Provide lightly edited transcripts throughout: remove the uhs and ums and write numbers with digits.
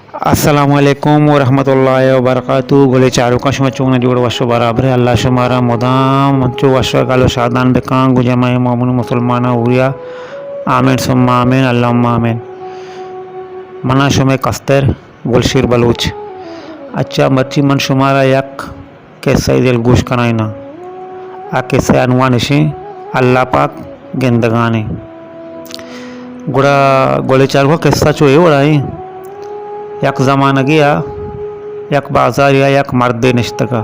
अस्सलामुअलैकुम वरहमतुल्लाहि वबरकातुहू गोले चारू का शुमा चोंग जोड़ वशो बराबर अल्लाह शुमारा मुदाम मंचो वशो गालो शादान बेकां गुजमाए मोमिन मुसलमान उरिया आमीन सुम्मा आमीन अल्लाहुम्मा आमीन मना शुमे कस्तर गुलशीर बलूच अच्छा मर्ची मन शुमारा यक कैसा दिल गोश कनाइना आ कैसे अनुवानिशी अल्लाह पाक गेंदगाने गुड़ा गोले चारू का कैसा चो है यक ज़माना गया यक बाजार या यक मर्द निश्त का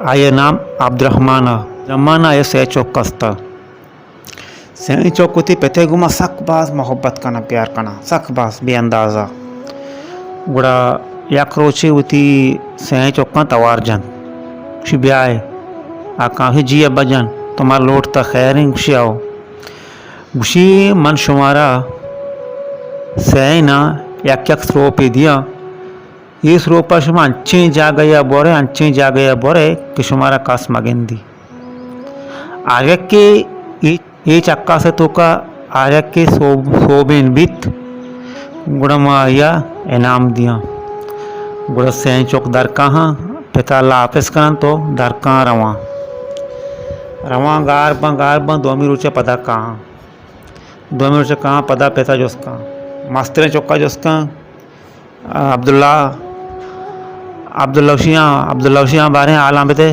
आये नाम अब्दुर्रहमान आये से चौक कस्ता से चौक थी पेथे गुमा सक बास मोहब्बत करना प्यार करना सक बास बेअंदाज़ा गुड़ा यक रोचे उती से चौक का तवार जन खुशी ब्याह आ काफ़ी जी अब्बा जन तुम्हारा लोट तक खैर ही खुशी आओ खुशी मन शुमारा से ना यक यक स्रो पे दिया ये स्रो पर शुमा अंचे जा गया बोरे कि शुमारा कास मगेंदी आगे के ये चक्का से तो का आगे के सोबेन बित गुड़ा माया इनाम दिया गुड़ा से चौक दर कहाँ पिता लापिस करन तो दर कहाँ रवा गार बं दोमी रुचे पदा कहाँ दोमी रुचे कहाँ पदा पिता जोस कहाँ मास्टर चौका जोसका अब्दुल्ला बारे आलाम बेते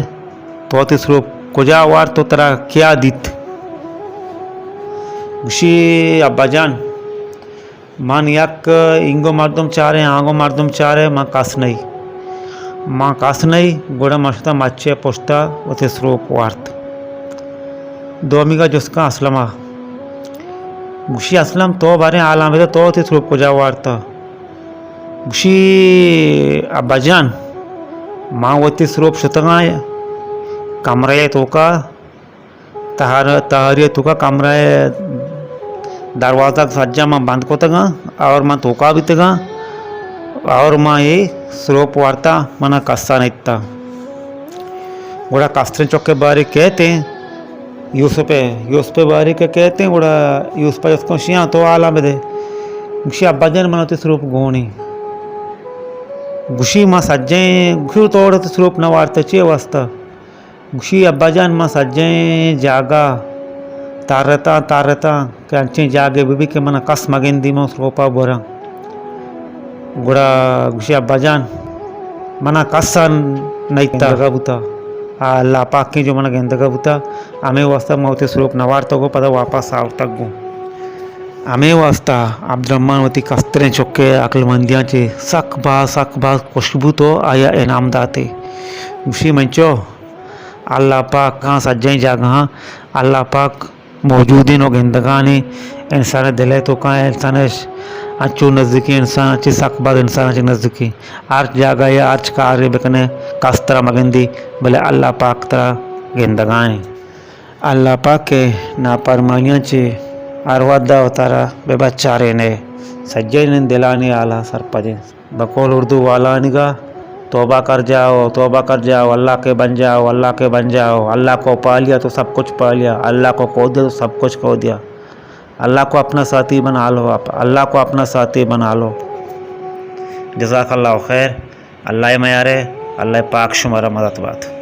तो तीसरो कुजा वार तो तेरा क्या दित गुशी अब्बाजान मान यक इंगो मर्दम चारे आंगो मर्दम चारे माँ कास नहीं गोड़ा मशता मच्छे पोस्ता वो तीसरो वार्त दोमी का जोसका असलमा गुशी असलम तो बारे आलाम है तो ती स्वरूप को जा वार्ता गुशी अब्बाजान माँ वती स्वरूप शतंगा कमरे तो का तहरिय तो का कमरे दरवाज़ा सज्जा माँ बंद को तगा और माँ तो का भी तगा और माँ ये स्वरूप वार्ता मना कस्सा नहीं था गोड़ा कस्त्र चौक के बारे कहते हैं यूसुफ बारी के कहते हैं गुड़ा यूसुफ उसको शिया तो आला बदे गुशी अब्बाजन मनाते स्वरूप गोनी गुशी माँ सज्जे गुशी तोड़ तो स्वरूप न वार्ता चे वास्ता गुशी अब्बाजन माँ सज्जे जागा तारता के अच्छे जागे बीबी के मना कस मगेंदी माँ स्वरूपा बोरा गुड़ा गुशी अब्बाजन मना कस्सा नहीं था बुता अल्लाह पाक की जो मन गेंदगा बुता हमें वास्ता मौते स्वरूप नवार तो गो पता वापस आव तक गो हमें वास्ता अब्दुर्रहमान वती कस्तरे चौके अक्लमंदियाँ चे सक बा खुशबू तो आया इनाम दाते उसी मंचो अल्लाह पाक कहाँ सज्जाई जागा अल्लाह पाक मौजूदिन और गेंदगाने इंसान दिले तो कहाँ इंसान अच्छो नज़दीकी इंसान अच्छी सकबाद इंसान अच्छी नज़दीकी आर्च जागा या आर्च कार्य बेकने कस्तरा मगंदी भले अल्लाह पाक तरह गेंदगाएं अल्लाह पाक के नापरमानियाँ चे अरवादा उतारा बेबच्चारे ने सज्जे ने दिलाने आला सरपजे बकौल उर्दू वाला निगा तौबा कर जाओ अल्लाह के बन जाओ अल्लाह को पा लिया तो सब कुछ पा लिया अल्लाह को खो दिया तो सब कुछ खो दिया अल्लाह को अपना साथी बना लो आप अल्लाह को अपना साथी बना लो जज़ाकल्लाहु खैर अल्लाह मयारे अल्लाह पाक शुमारा मदद बात।